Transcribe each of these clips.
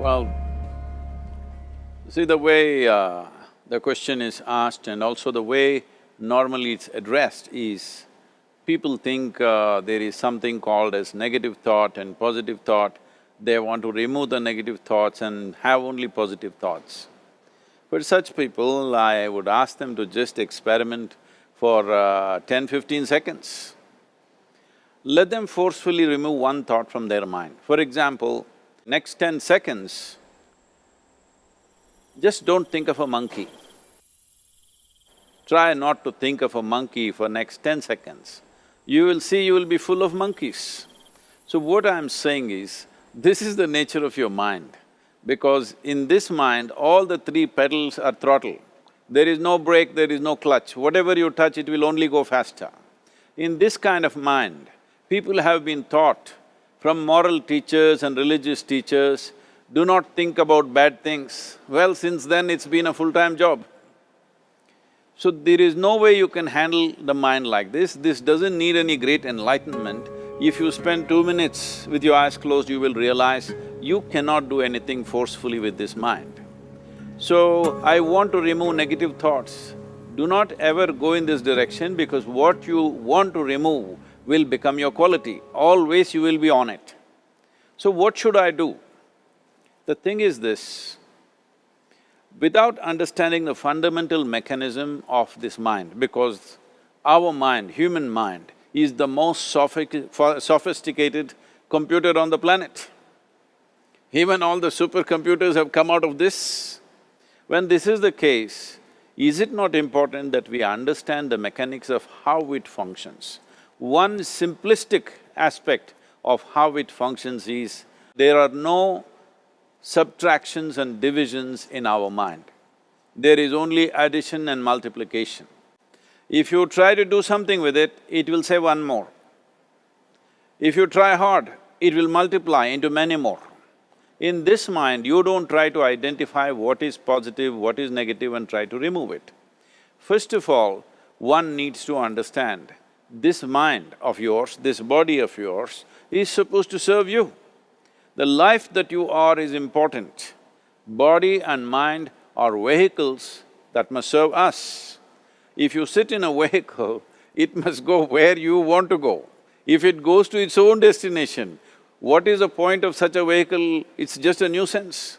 Well, see the way the question is asked and also the way normally it's addressed is, people think there is something called as negative thought and positive thought. They want to remove the negative thoughts and have only positive thoughts. For such people, I would ask them to just experiment for 10-15 seconds. Let them forcefully remove one thought from their mind. For example, next 10 seconds, just don't think of a monkey. Try not to think of a monkey for next 10 seconds. You will see you will be full of monkeys. So what I'm saying is, this is the nature of your mind, because in this mind, all the three pedals are throttle. There is no brake, there is no clutch. Whatever you touch, it will only go faster. In this kind of mind, people have been taught from moral teachers and religious teachers, do not think about bad things. Well, since then it's been a full-time job. So there is no way you can handle the mind like this. This doesn't need any great enlightenment. If you spend 2 minutes with your eyes closed, you will realize you cannot do anything forcefully with this mind. So, I want to remove negative thoughts. Do not ever go in this direction, because what you want to remove will become your quality. Always you will be on it. So what should I do? The thing is this, without understanding the fundamental mechanism of this mind, because our mind, human mind, is the most sophisticated computer on the planet. Even all the supercomputers have come out of this. When this is the case, is it not important that we understand the mechanics of how it functions? One simplistic aspect of how it functions is, there are no subtractions and divisions in our mind. There is only addition and multiplication. If you try to do something with it, it will say one more. If you try hard, it will multiply into many more. In this mind, you don't try to identify what is positive, what is negative and try to remove it. First of all, one needs to understand, this mind of yours, this body of yours is supposed to serve you. The life that you are is important. Body and mind are vehicles that must serve us. If you sit in a vehicle, it must go where you want to go. If it goes to its own destination, what is the point of such a vehicle? It's just a nuisance.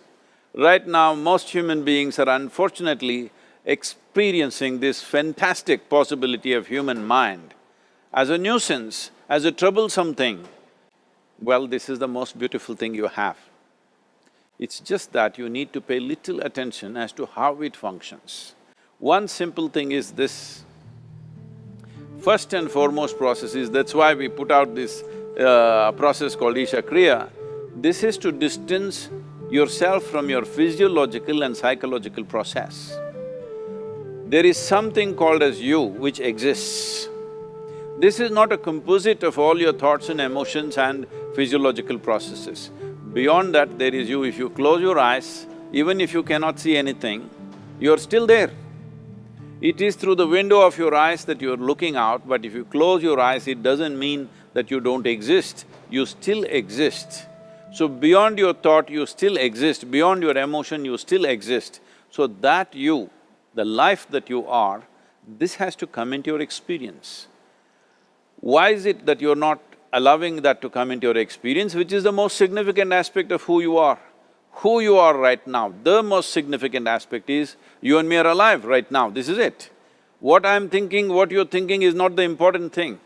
Right now, most human beings are unfortunately experiencing this fantastic possibility of human mind as a nuisance, as a troublesome thing. Well, this is the most beautiful thing you have. It's just that you need to pay little attention as to how it functions. One simple thing is this. First and foremost process is, that's why we put out this process called Isha Kriya. This is to distance yourself from your physiological and psychological process. There is something called as you which exists. This is not a composite of all your thoughts and emotions and physiological processes. Beyond that, there is you. If you close your eyes, even if you cannot see anything, you're still there. It is through the window of your eyes that you're looking out, but if you close your eyes, it doesn't mean that you don't exist, you still exist. So beyond your thought, you still exist, beyond your emotion, you still exist. So that you, the life that you are, this has to come into your experience. Why is it that you're not allowing that to come into your experience, which is the most significant aspect of who you are? Who you are right now, the most significant aspect is, you and me are alive right now, this is it. What I'm thinking, what you're thinking is not the important thing.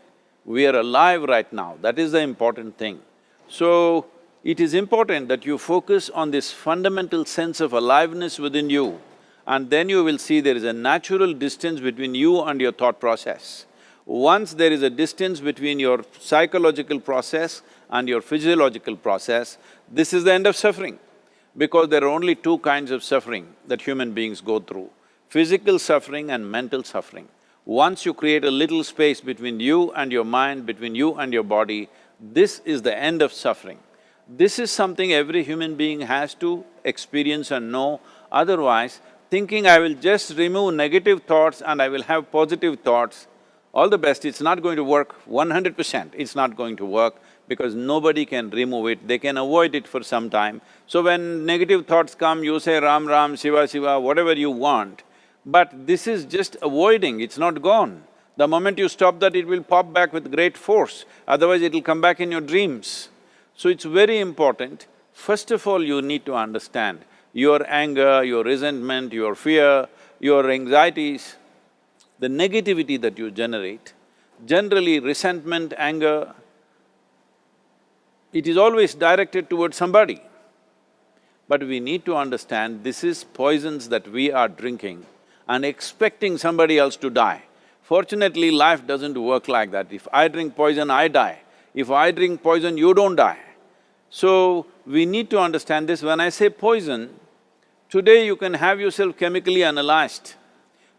We are alive right now, that is the important thing. So, it is important that you focus on this fundamental sense of aliveness within you, and then you will see there is a natural distance between you and your thought process. Once there is a distance between your psychological process and your physiological process, this is the end of suffering. Because there are only two kinds of suffering that human beings go through, physical suffering and mental suffering. Once you create a little space between you and your mind, between you and your body, this is the end of suffering. This is something every human being has to experience and know, otherwise thinking I will just remove negative thoughts and I will have positive thoughts, All the best, it's not going to work 100%, it's not going to work because nobody can remove it, they can avoid it for some time. So when negative thoughts come, you say Ram Ram, Shiva Shiva, whatever you want, but this is just avoiding, it's not gone. The moment you stop that, it will pop back with great force, otherwise it'll come back in your dreams. So it's very important, first of all you need to understand your anger, your resentment, your fear, your anxieties, the negativity that you generate, generally resentment, anger, it is always directed towards somebody. But we need to understand this is poisons that we are drinking and expecting somebody else to die. Fortunately, life doesn't work like that. If I drink poison, I die. If I drink poison, you don't die. So, we need to understand this. When I say poison, today you can have yourself chemically analyzed.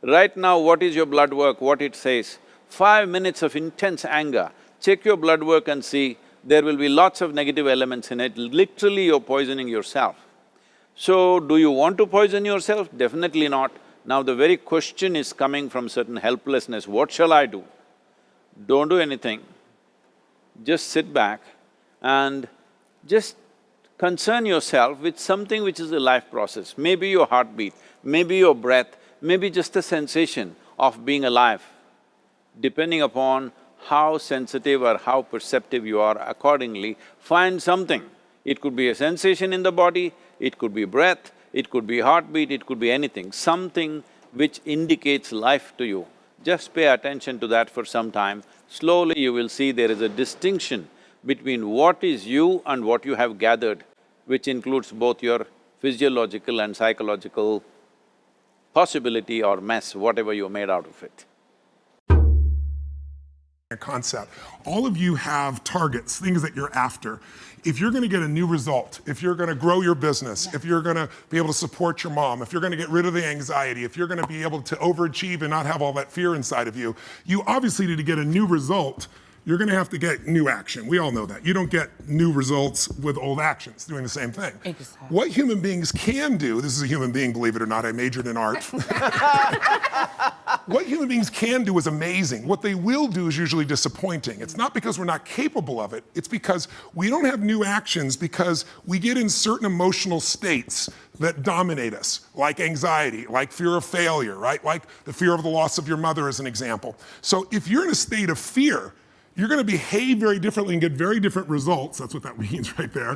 Right now, what is your blood work, what it says? 5 minutes of intense anger, check your blood work and see, there will be lots of negative elements in it, literally you're poisoning yourself. So, do you want to poison yourself? Definitely not. Now the very question is coming from certain helplessness, what shall I do? Don't do anything, just sit back and just concern yourself with something which is a life process. Maybe your heartbeat, maybe your breath, maybe just a sensation of being alive. Depending upon how sensitive or how perceptive you are, accordingly, find something. It could be a sensation in the body, it could be breath, it could be heartbeat, it could be anything, something which indicates life to you. Just pay attention to that for some time. Slowly you will see there is a distinction between what is you and what you have gathered, which includes both your physiological and psychological possibility or mess, whatever you made out of it. Concept. All of you have targets, things that you're after. If you're gonna get a new result, if you're gonna grow your business, if you're gonna be able to support your mom, if you're gonna get rid of the anxiety, if you're gonna be able to overachieve and not have all that fear inside of you, you obviously need to get a new result. You're gonna have to get new action. We all know that. You don't get new results with old actions, doing the same thing. Exactly. What human beings can do, this is a human being, believe it or not, I majored in art. What human beings can do is amazing. What they will do is usually disappointing. It's not because we're not capable of it, it's because we don't have new actions because we get in certain emotional states that dominate us, like anxiety, like fear of failure, right? Like the fear of the loss of your mother as an example. So if you're in a state of fear, you're gonna behave very differently and get very different results, that's what that means right there,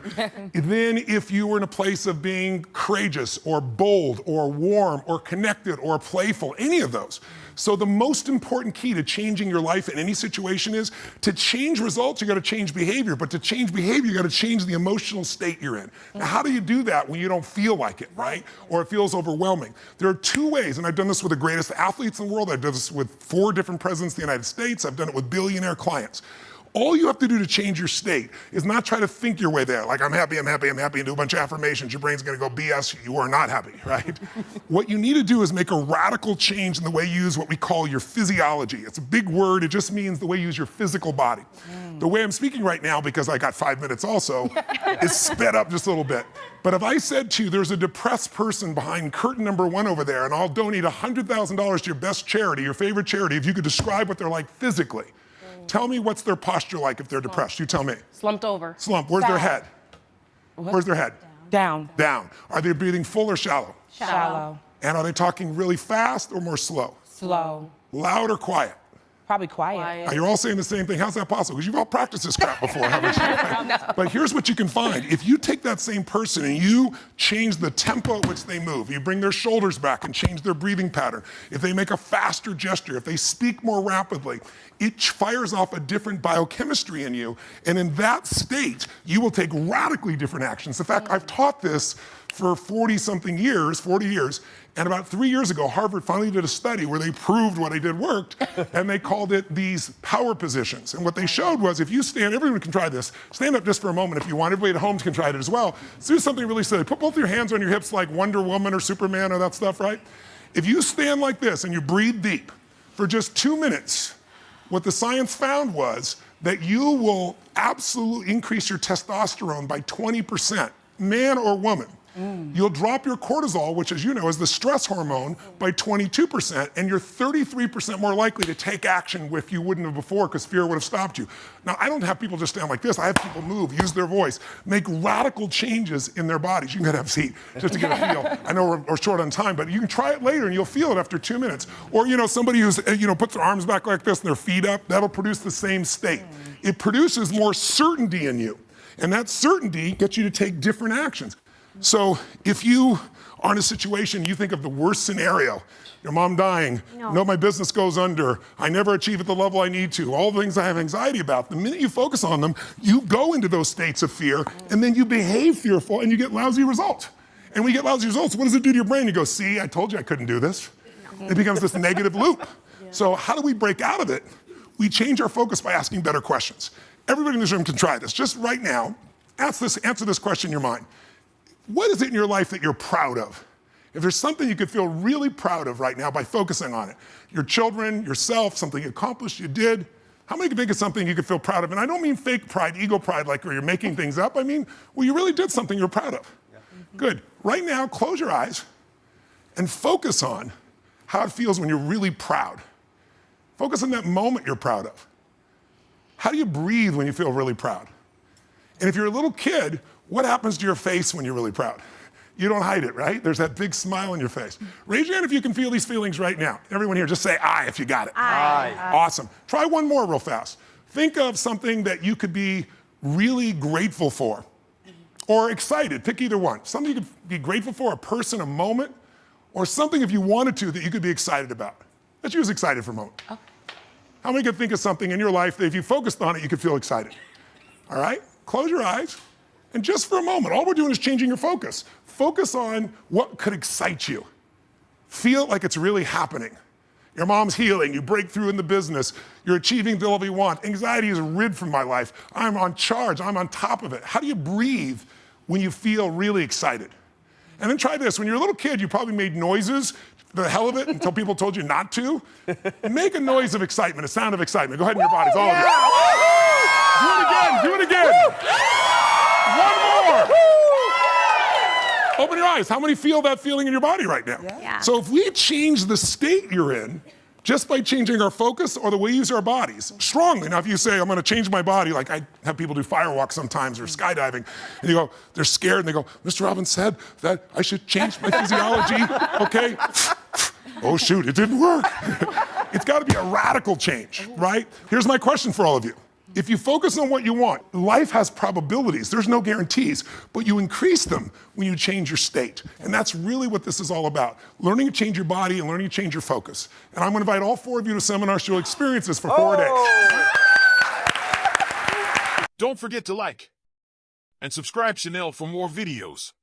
than if you were in a place of being courageous or bold or warm or connected or playful, any of those. So the most important key to changing your life in any situation is to change results, you gotta change behavior, but to change behavior, you gotta change the emotional state you're in. Now, how do you do that when you don't feel like it, right? Or it feels overwhelming? There are two ways, and I've done this with the greatest athletes in the world, I've done this with 4 different presidents of the United States, I've done it with billionaire clients. All you have to do to change your state is not try to think your way there, like I'm happy, I'm happy, I'm happy, and do a bunch of affirmations. Your brain's gonna go, BS, you are not happy, right? What you need to do is make a radical change in the way you use what we call your physiology. It's a big word, it just means the way you use your physical body. The way I'm speaking right now, because I got 5 minutes also, is sped up just a little bit. But if I said to you, there's a depressed person behind curtain number 1 over there, and I'll donate $100,000 to your best charity, your favorite charity, if you could describe what they're like physically. Tell me what's their posture like if they're depressed. You tell me. Slumped over. Slump. Where's their head? Where's their head? Down. Down. Are they breathing full or shallow? Shallow. And are they talking really fast or more slow? Slow. Loud or quiet? Probably quiet. You're all saying the same thing. How's that possible? Because you've all practiced this crap before, haven't you? No. But here's what you can find. If you take that same person and you change the tempo at which they move, you bring their shoulders back and change their breathing pattern, if they make a faster gesture, if they speak more rapidly, it fires off a different biochemistry in you. And in that state, you will take radically different actions. In fact, I've taught this for 40-something years, 40 years, and about 3 years ago, Harvard finally did a study where they proved what I did worked, and they called it these power positions. And what they showed was if you stand, everyone can try this, stand up just for a moment if you want, everybody at home can try it as well. Let's do something really silly. Put both your hands on your hips like Wonder Woman or Superman or that stuff, right? If you stand like this and you breathe deep for just 2 minutes, what the science found was that you will absolutely increase your testosterone by 20%, man or woman. You'll drop your cortisol, which as you know is the stress hormone, by 22%, and you're 33% more likely to take action if you wouldn't have before because fear would have stopped you. Now, I don't have people just stand like this. I have people move, use their voice, make radical changes in their bodies. You can have a seat just to get a feel. I know we're short on time, but you can try it later and you'll feel it after 2 minutes. Or, somebody who's, puts their arms back like this and their feet up, that'll produce the same state. It produces more certainty in you. And that certainty gets you to take different actions. So if you are in a situation, you think of the worst scenario, your mom dying, no, my business goes under, I never achieve at the level I need to, all the things I have anxiety about, the minute you focus on them, you go into those states of fear, and then you behave fearful, and you get lousy results. And when you get lousy results, what does it do to your brain? You go, see, I told you I couldn't do this. It becomes this negative loop. So how do we break out of it? We change our focus by asking better questions. Everybody in this room can try this. Just right now, answer this question in your mind. What is it in your life that you're proud of? If there's something you could feel really proud of right now by focusing on it, your children, yourself, something you accomplished, you did, how many can think of something you could feel proud of? And I don't mean fake pride, ego pride, like where you're making things up. I mean, well, you really did something you're proud of. Yeah. Good. Right now, close your eyes and focus on how it feels when you're really proud. Focus on that moment you're proud of. How do you breathe when you feel really proud? And if you're a little kid, what happens to your face when you're really proud? You don't hide it, right? There's that big smile on your face. Raise your hand if you can feel these feelings right now. Everyone here, just say I if you got it. I. Awesome. Try one more real fast. Think of something that you could be really grateful for or excited. Pick either one. Something you could be grateful for, a person, a moment, or something if you wanted to that you could be excited about. Let's use excited for a moment. Okay. How many could think of something in your life that if you focused on it, you could feel excited? All right? Close your eyes. And just for a moment, all we're doing is changing your focus. Focus on what could excite you. Feel like it's really happening. Your mom's healing, you break through in the business, you're achieving the level you want. Anxiety is rid from my life. I'm on charge, I'm on top of it. How do you breathe when you feel really excited? And then try this. When you're a little kid, you probably made noises, the hell of it, until people told you not to. Make a noise of excitement, a sound of excitement. Go ahead in your bodies, all of you. Do it again, do it again. One more. Open your eyes. How many feel that feeling in your body right now? Yeah. So if we change the state you're in, just by changing our focus or the way we use our bodies, strongly. Now, if you say, I'm gonna change my body, like I have people do firewalks sometimes or skydiving, and you go, they're scared, and they go, Mr. Robbins said that I should change my physiology, okay? Oh shoot, it didn't work. It's gotta be a radical change, right? Here's my question for all of you. If you focus on what you want, life has probabilities, there's no guarantees, but you increase them when you change your state. And that's really what this is all about. Learning to change your body and learning to change your focus. And I'm gonna invite all 4 of you to seminars you'll experience this for 4 days. Don't forget to like and subscribe Chanel for more videos.